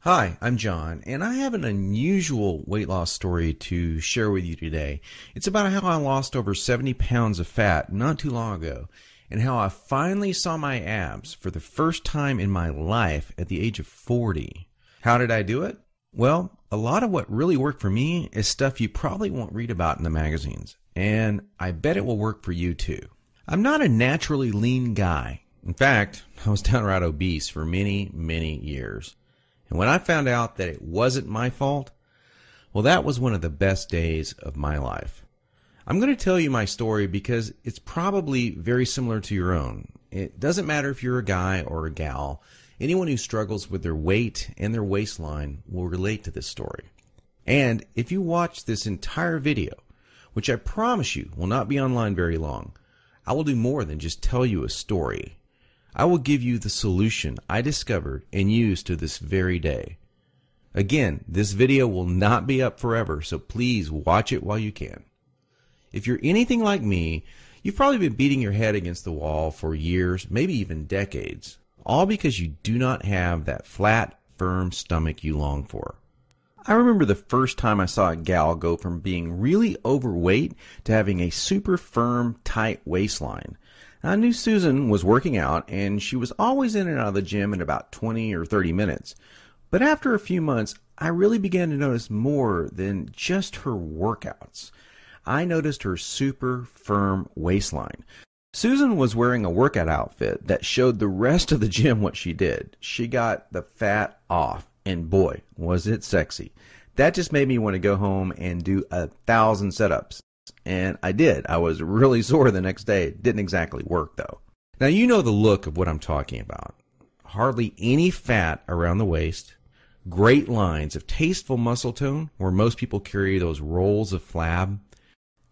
Hi, I'm John, and I have an unusual weight loss story to share with you today. It's about how I lost over 70 pounds of fat not too long ago, and how I finally saw my abs for the first time in my life at the age of 40. How did I do it? Well, a lot of what really worked for me is stuff you probably won't read about in the magazines, and I bet it will work for you too. I'm not a naturally lean guy. In fact, I was downright obese for many, many years. And when I found out that it wasn't my fault, well, that was one of the best days of my life. I'm going to tell you my story because it's probably very similar to your own. It doesn't matter if you're a guy or a gal. Anyone who struggles with their weight and their waistline will relate to this story. And if you watch this entire video, which I promise you will not be online very long, I will do more than just tell you a story. I will give you the solution I discovered and use to this very day. Again, this video will not be up forever, so please watch it while you can. If you're anything like me, you've probably been beating your head against the wall for years, maybe even decades, all because you do not have that flat, firm stomach you long for. I remember the first time I saw a gal go from being really overweight to having a super firm, tight waistline. I knew Susan was working out, and she was always in and out of the gym in about 20 or 30 minutes. But after a few months, I really began to notice more than just her workouts. I noticed her super firm waistline. Susan was wearing a workout outfit that showed the rest of the gym what she did. She got the fat off, and boy, was it sexy. That just made me want to go home and do 1,000 setups. And I did. I was really sore the next day. It didn't exactly work, though. Now, you know the look of what I'm talking about. Hardly any fat around the waist, great lines of tasteful muscle tone where most people carry those rolls of flab.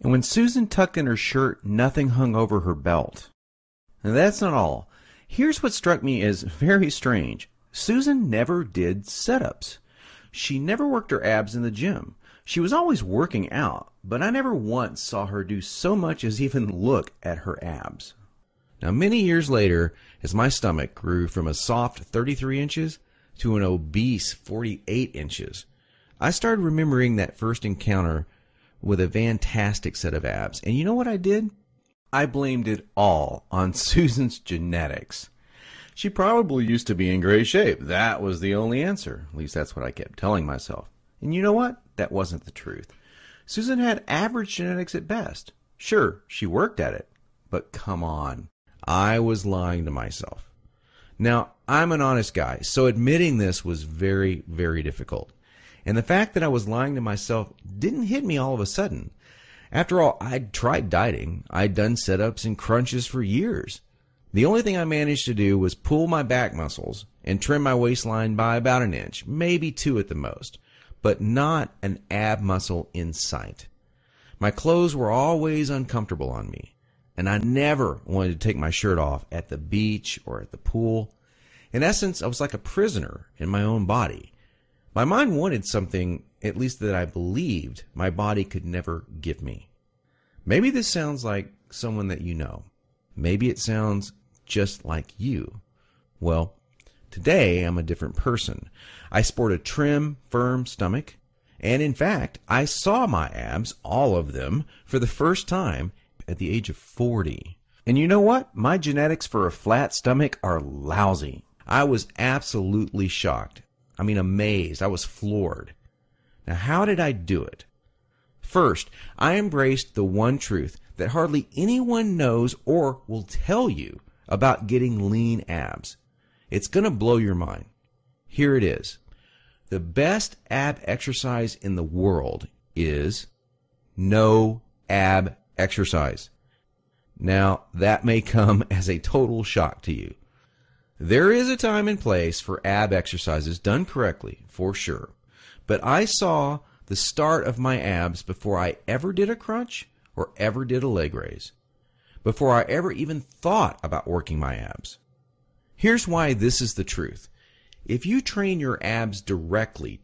And when Susan tucked in her shirt, nothing hung over her belt. And that's not all. Here's what struck me as very strange. Susan never did setups. She never worked her abs in the gym. She was always working out, but I never once saw her do so much as even look at her abs. Now, many years later, as my stomach grew from a soft 33 inches to an obese 48 inches, I started remembering that first encounter with a fantastic set of abs. And you know what I did? I blamed it all on Susan's genetics. She probably used to be in great shape. That was the only answer. At least that's what I kept telling myself. And you know what? That wasn't the truth. Susan had average genetics at best. Sure, she worked at it. But come on. I was lying to myself. Now, I'm an honest guy, so admitting this was very, very difficult. And the fact that I was lying to myself didn't hit me all of a sudden. After all, I'd tried dieting. I'd done sit-ups and crunches for years. The only thing I managed to do was pull my back muscles and trim my waistline by about an inch, maybe 2 at the most, but not an ab muscle in sight. My clothes were always uncomfortable on me, and I never wanted to take my shirt off at the beach or at the pool. In essence, I was like a prisoner in my own body. My mind wanted something, at least that I believed, my body could never give me. Maybe this sounds like someone that you know. Maybe it sounds just like you. Well, today I'm a different person. I sport a trim, firm stomach, and in fact, I saw my abs, all of them, for the first time at the age of 40. And you know what? My genetics for a flat stomach are lousy. I was absolutely shocked. I mean, amazed. I was floored. Now, how did I do it? First, I embraced the one truth that hardly anyone knows or will tell you about getting lean abs. It's going to blow your mind. Here it is. The best ab exercise in the world is no ab exercise. Now, that may come as a total shock to you. There is a time and place for ab exercises done correctly, for sure. But I saw the start of my abs before I ever did a crunch or ever did a leg raise, before I ever even thought about working my abs. Here's why this is the truth. If you train your abs directly